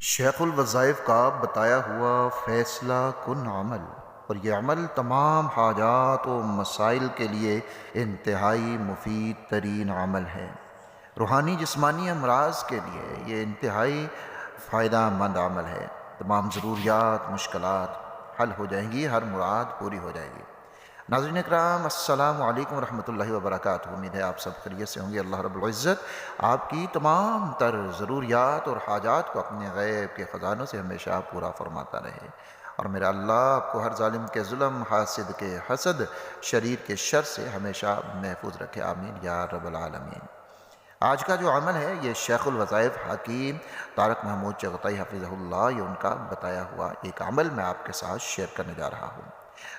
شیخ الوظائف کا بتایا ہوا فیصلہ کن عمل، اور یہ عمل تمام حاجات و مسائل کے لیے انتہائی مفید ترین عمل ہے۔ روحانی جسمانی امراض کے لیے یہ انتہائی فائدہ مند عمل ہے۔ تمام ضروریات مشکلات حل ہو جائیں گی، ہر مراد پوری ہو جائے گی۔ ناظرین اکرام، السلام علیکم ورحمۃ اللہ وبرکاتہ۔ امید ہے آپ سب خیریت سے ہوں گے۔ اللہ رب العزت آپ کی تمام تر ضروریات اور حاجات کو اپنے غیب کے خزانوں سے ہمیشہ پورا فرماتا رہے، اور میرا اللہ آپ کو ہر ظالم کے ظلم، حاسد کے حسد، شریر کے شر سے ہمیشہ محفوظ رکھے، آمین یا رب العالمین۔ آج کا جو عمل ہے یہ شیخ الوظائف حکیم طارق محمود چغتائی حفظہ اللہ، یہ ان کا بتایا ہوا ایک عمل میں آپ کے ساتھ شیئر کرنے جا رہا ہوں۔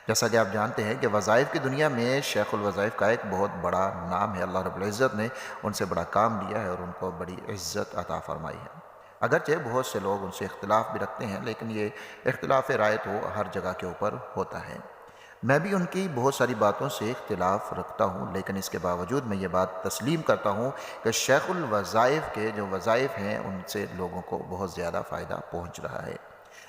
جیسا کہ آپ جانتے ہیں کہ وظائف کی دنیا میں شیخ الوظائف کا ایک بہت بڑا نام ہے۔ اللہ رب العزت نے ان سے بڑا کام لیا ہے اور ان کو بڑی عزت عطا فرمائی ہے۔ اگرچہ بہت سے لوگ ان سے اختلاف بھی رکھتے ہیں، لیکن یہ اختلاف رائے تو ہر جگہ کے اوپر ہوتا ہے۔ میں بھی ان کی بہت ساری باتوں سے اختلاف رکھتا ہوں، لیکن اس کے باوجود میں یہ بات تسلیم کرتا ہوں کہ شیخ الوظائف کے جو وظائف ہیں ان سے لوگوں کو بہت زیادہ فائدہ پہنچ رہا ہے،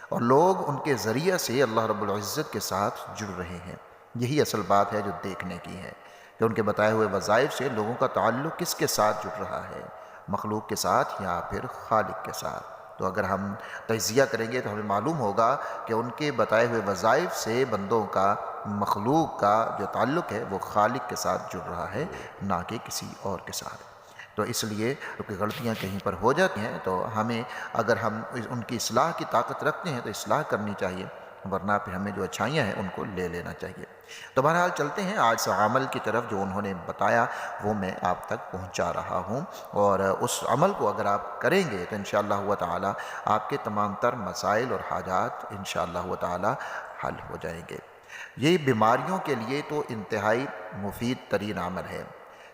اور لوگ ان کے ذریعہ سے اللہ رب العزت کے ساتھ جڑ رہے ہیں۔ یہی اصل بات ہے جو دیکھنے کی ہے کہ ان کے بتائے ہوئے وظائف سے لوگوں کا تعلق کس کے ساتھ جڑ رہا ہے، مخلوق کے ساتھ یا پھر خالق کے ساتھ۔ تو اگر ہم تجزیہ کریں گے تو ہمیں معلوم ہوگا کہ ان کے بتائے ہوئے وظائف سے بندوں کا، مخلوق کا جو تعلق ہے وہ خالق کے ساتھ جڑ رہا ہے، نہ کہ کسی اور کے ساتھ۔ تو اس لیے کیونکہ غلطیاں کہیں پر ہو جاتی ہیں تو ہمیں، اگر ہم ان کی اصلاح کی طاقت رکھتے ہیں تو اصلاح کرنی چاہیے، ورنہ پھر ہمیں جو اچھائیاں ہیں ان کو لے لینا چاہیے۔ تو بہرحال چلتے ہیں آج سے عمل کی طرف جو انہوں نے بتایا وہ میں آپ تک پہنچا رہا ہوں، اور اس عمل کو اگر آپ کریں گے تو انشاءاللہ تعالی آپ کے تمام تر مسائل اور حاجات انشاءاللہ تعالی حل ہو جائیں گے۔ یہ بیماریوں کے لیے تو انتہائی مفید ترین عمل ہے۔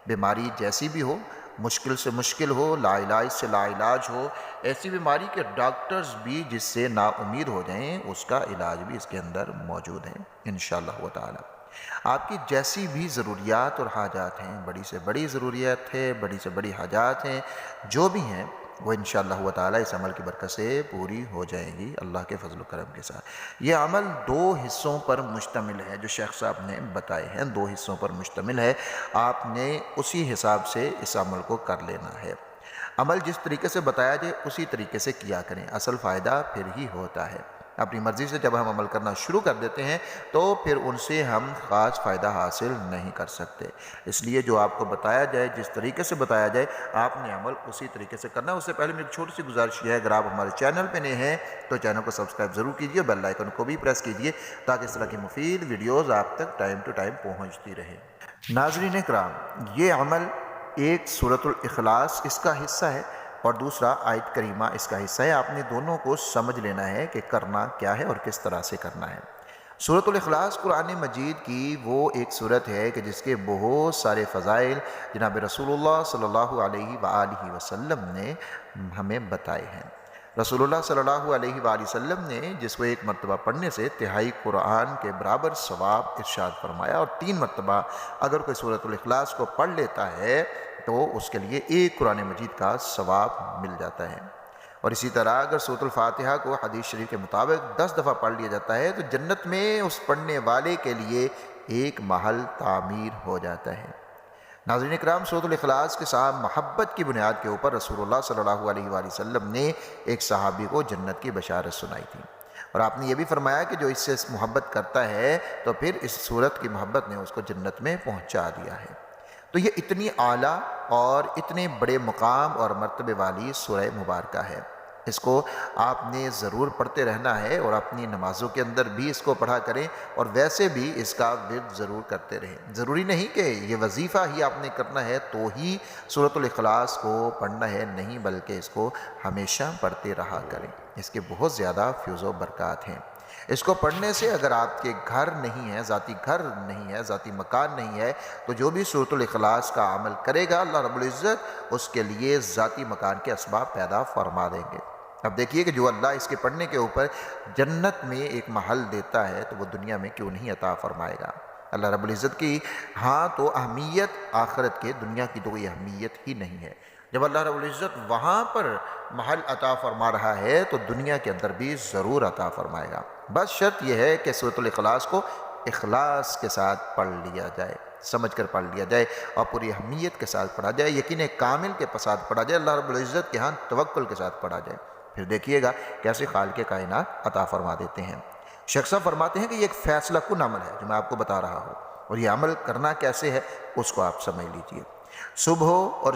بیماری جیسی بھی ہو، مشکل سے مشکل ہو، لا علاج سے لا علاج ہو، ایسی بیماری کے ڈاکٹرز بھی جس سے نا امید ہو جائیں، اس کا علاج بھی اس کے اندر موجود ہے انشاءاللہ تعالی۔ آپ کی جیسی بھی ضروریات اور حاجات ہیں، بڑی سے بڑی ضروریات ہے، بڑی سے بڑی حاجات ہیں، جو بھی ہیں وہ انشاءاللہ تعالی اس عمل کی برکت سے پوری ہو جائیں گی اللہ کے فضل و کرم کے ساتھ۔ یہ عمل دو حصوں پر مشتمل ہے جو شیخ صاحب نے بتائے ہیں، دو حصوں پر مشتمل ہے۔ آپ نے اسی حساب سے اس عمل کو کر لینا ہے۔ عمل جس طریقے سے بتایا جائے اسی طریقے سے کیا کریں، اصل فائدہ پھر ہی ہوتا ہے۔ اپنی مرضی سے جب ہم عمل کرنا شروع کر دیتے ہیں تو پھر ان سے ہم خاص فائدہ حاصل نہیں کر سکتے۔ اس لیے جو آپ کو بتایا جائے، جس طریقے سے بتایا جائے، آپ نے عمل اسی طریقے سے کرنا ہے۔ اس سے پہلے میری چھوٹی سی گزارش یہ ہے، اگر آپ ہمارے چینل پہ نئے ہیں تو چینل کو سبسکرائب ضرور کیجیے، بیل آئیکن کو بھی پریس کیجیے تاکہ اس طرح کی مفید ویڈیوز آپ تک ٹائم ٹو ٹائم پہنچتی رہے۔ ناظرین اکرام، یہ عمل ایک سورۃ الاخلاص اس کا حصہ ہے اور دوسرا آیت کریمہ اس کا حصہ ہے۔ آپ نے دونوں کو سمجھ لینا ہے کہ کرنا کیا ہے اور کس طرح سے کرنا ہے۔ سورۃ الاخلاص قرآن مجید کی وہ ایک سورت ہے کہ جس کے بہت سارے فضائل جناب رسول اللہ صلی اللہ علیہ وآلہ وسلم نے ہمیں بتائے ہیں۔ رسول اللہ صلی اللہ علیہ وآلہ وسلم نے جس کو ایک مرتبہ پڑھنے سے تہائی قرآن کے برابر ثواب ارشاد فرمایا، اور 3 مرتبہ اگر کوئی سورۃ الاخلاص کو پڑھ لیتا ہے تو اس کے لیے ایک قرآن مجید کا ثواب مل جاتا ہے۔ اور اسی طرح اگر سورۃ الفاتحہ کو حدیث شریف کے مطابق 10 دفعہ پڑھ لیا جاتا ہے تو جنت میں اس پڑھنے والے کے لیے ایک محل تعمیر ہو جاتا ہے۔ ناظرین اکرام، سورۃ الاخلاص کے ساتھ محبت کی بنیاد کے اوپر رسول اللہ صلی اللہ علیہ وآلہ وسلم نے ایک صحابی کو جنت کی بشارت سنائی تھی، اور آپ نے یہ بھی فرمایا کہ جو اس سے محبت کرتا ہے تو پھر اس سورت کی محبت نے اس کو جنت میں پہنچا دیا ہے۔ تو یہ اتنی اعلیٰ اور اتنے بڑے مقام اور مرتبے والی سورہ مبارکہ ہے، اس کو آپ نے ضرور پڑھتے رہنا ہے، اور اپنی نمازوں کے اندر بھی اس کو پڑھا کریں، اور ویسے بھی اس کا ورد ضرور کرتے رہیں۔ ضروری نہیں کہ یہ وظیفہ ہی آپ نے کرنا ہے تو ہی سورۃ الاخلاص کو پڑھنا ہے، نہیں، بلکہ اس کو ہمیشہ پڑھتے رہا کریں۔ اس کے بہت زیادہ فیض و برکات ہیں۔ اس کو پڑھنے سے اگر آپ کے گھر نہیں ہے، ذاتی گھر نہیں ہے، ذاتی مکان نہیں ہے، تو جو بھی سورۃ الاخلاص کا عمل کرے گا اللہ رب العزت اس کے لیے ذاتی مکان کے اسباب پیدا فرما دیں گے۔ اب دیکھیے کہ جو اللہ اس کے پڑھنے کے اوپر جنت میں ایک محل دیتا ہے تو وہ دنیا میں کیوں نہیں عطا فرمائے گا۔ اللہ رب العزت کی ہاں تو اہمیت آخرت کے، دنیا کی تو کوئی اہمیت ہی نہیں ہے، جب اللہ رب العزت وہاں پر محل عطا فرما رہا ہے تو دنیا کے اندر بھی ضرور عطا فرمائے گا۔ بس شرط یہ ہے کہ سورۃ الاخلاص کو اخلاص کے ساتھ پڑھ لیا جائے، سمجھ کر پڑھ لیا جائے اور پوری اہمیت کے ساتھ پڑھا جائے، یقین کامل کے ساتھ پڑھا جائے، اللہ رب العزت کے ہاں توکل کے ساتھ پڑھا جائے۔ پھر دیکھیے گا کیسے خالق کائنات عطا فرما دیتے ہیں۔ شیخ صاحب فرماتے ہیں کہ یہ ایک فیصلہ کن عمل ہے جو میں آپ کو بتا رہا ہوں، اور یہ عمل کرنا کیسے ہے اس کو آپ سمجھ لیجئے۔ صبح اور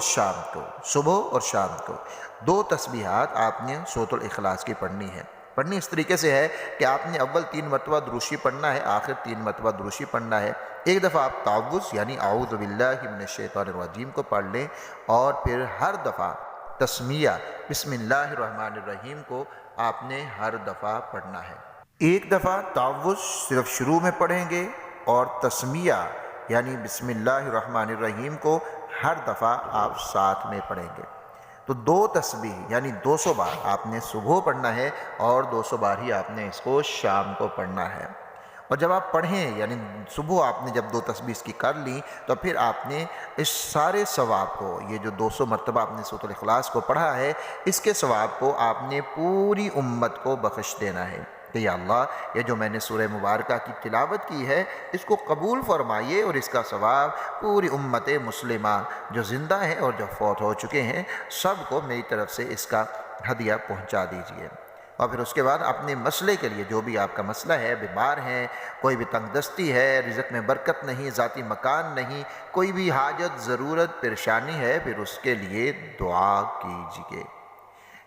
شام کو 2 تسبیحات آپ نے سورۃ الاخلاص کی پڑھنی ہے۔ پڑھنی اس طریقے سے ہے کہ آپ نے اول 3 مرتبہ دروشی پڑھنا ہے، آخر 3 مرتبہ دروشی پڑھنا ہے۔ ایک دفعہ آپ تعوذ یعنی اعوذ باللہ من الشیطان الرجیم کو پڑھ لیں، اور پھر ہر دفعہ تسمیہ بسم اللہ الرحمن الرحیم کو آپ نے ہر دفعہ پڑھنا ہے۔ ایک دفعہ تعوذ صرف شروع میں پڑھیں گے، اور تسمیہ یعنی بسم اللہ الرحمن الرحیم کو ہر دفعہ آپ ساتھ میں پڑھیں گے۔ تو 2 تسبیح یعنی 200 بار آپ نے صبح پڑھنا ہے، اور 200 بار ہی آپ نے اس کو شام کو پڑھنا ہے۔ اور جب آپ پڑھیں یعنی صبح آپ نے جب 2 تسبیح اس کی کر لیں، تو پھر آپ نے اس سارے ثواب کو، یہ جو 200 مرتبہ آپ نے سورۃ الاخلاص کو پڑھا ہے، اس کے ثواب کو آپ نے پوری امت کو بخش دینا ہے کہ یا اللہ یہ جو میں نے سورہ مبارکہ کی تلاوت کی ہے اس کو قبول فرمائیے، اور اس کا ثواب پوری امت مسلمہ جو زندہ ہیں اور جو فوت ہو چکے ہیں سب کو میری طرف سے اس کا ہدیہ پہنچا دیجیے۔ اور پھر اس کے بعد اپنے مسئلے کے لیے، جو بھی آپ کا مسئلہ ہے، بیمار ہیں، کوئی بھی تنگ دستی ہے، رزق میں برکت نہیں، ذاتی مکان نہیں، کوئی بھی حاجت ضرورت پریشانی ہے، پھر اس کے لیے دعا کیجیے۔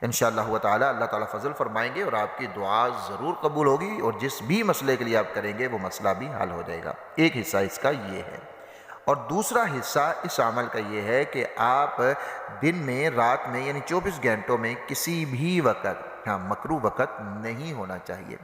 انشاءاللہ تعالی اللہ تعالیٰ فضل فرمائیں گے اور آپ کی دعا ضرور قبول ہوگی، اور جس بھی مسئلے کے لیے آپ کریں گے وہ مسئلہ بھی حل ہو جائے گا۔ ایک حصہ اس کا یہ ہے، اور دوسرا حصہ اس عمل کا یہ ہے کہ آپ دن میں، رات میں یعنی 24 گھنٹوں میں کسی بھی وقت، مکروہ وقت نہیں ہونا چاہیے،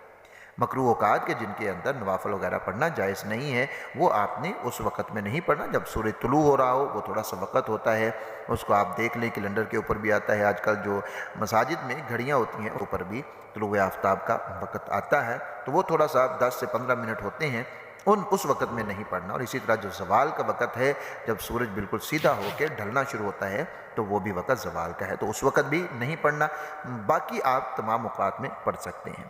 مکروہ اوقات کے جن کے اندر نوافل وغیرہ پڑھنا جائز نہیں ہے، وہ آپ نے اس وقت میں نہیں پڑھنا جب سورج طلوع ہو رہا ہو۔ وہ تھوڑا سا وقت ہوتا ہے، اس کو آپ دیکھ لیں، کیلنڈر کے اوپر بھی آتا ہے، آج کل جو مساجد میں گھڑیاں ہوتی ہیں اوپر بھی طلوع آفتاب کا وقت آتا ہے، تو وہ تھوڑا سا 10 سے 15 منٹ ہوتے ہیں، اس وقت میں نہیں پڑھنا۔ اور اسی طرح جو زوال کا وقت ہے، جب سورج بالکل سیدھا ہو کے ڈھلنا شروع ہوتا ہے، تو وہ بھی وقت زوال کا ہے، تو اس وقت بھی نہیں پڑھنا۔ باقی آپ تمام اوقات میں پڑھ سکتے ہیں،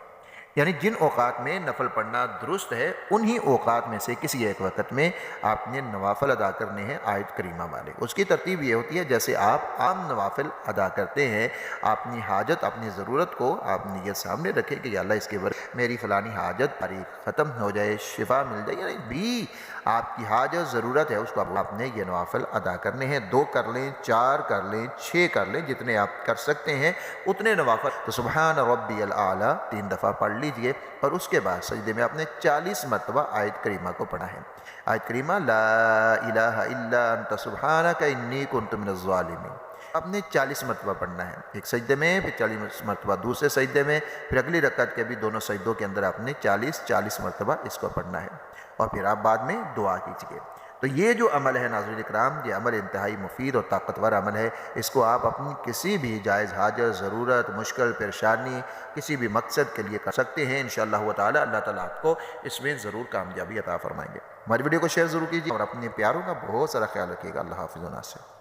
یعنی جن اوقات میں نفل پڑھنا درست ہے انہی اوقات میں سے کسی ایک وقت میں آپ نے نوافل ادا کرنے ہیں آیت کریمہ والے۔ اس کی ترتیب یہ ہوتی ہے جیسے آپ عام نوافل ادا کرتے ہیں، اپنی حاجت، اپنی ضرورت کو آپ نیت سامنے رکھیں کہ یا اللہ اس کے برکت میری فلانی حاجت ختم ہو جائے، شفا مل جائے، یعنی بھی آپ کی حاجت ضرورت ہے اس کو آپ نے یہ نوافل ادا کرنے ہیں۔ 2 کر لیں، 4 کر لیں، 6 کر لیں، جتنے آپ کر سکتے ہیں اتنے نوافل۔ تو سبحان ربی الاعلیٰ 3 دفعہ پڑھ لیجئے، اور اس کے بعد سجدے میں آپ نے 40 مرتبہ آیت کریمہ کو پڑھا ہے۔ آیت کریمہ لا الہ الا انت سبحانک انی کنت من الظالمین، آپ نے 40 مرتبہ پڑھنا ہے، ایک سجدے میں، پھر 40 مرتبہ دوسرے سجدے میں، پھر اگلی رکعت کے بھی دونوں سجدوں کے اندر آپ نے 40 مرتبہ اس کو پڑھنا ہے، اور پھر آپ بعد میں دعا کیجیے۔ تو یہ جو عمل ہے ناظرین اکرام، یہ عمل انتہائی مفید اور طاقتور عمل ہے۔ اس کو آپ اپنی کسی بھی جائز حاجت، ضرورت، مشکل، پریشانی، کسی بھی مقصد کے لیے کر سکتے ہیں۔ انشاءاللہ تعالی اللہ تعالیٰ آپ کو اس میں ضرور کامیابی عطا فرمائیں گے۔ ہماری ویڈیو کو شیئر ضرور کیجیے، اور اپنے پیاروں کا بہت سارا خیال رکھیے گا۔ اللہ حافظ و ناصر۔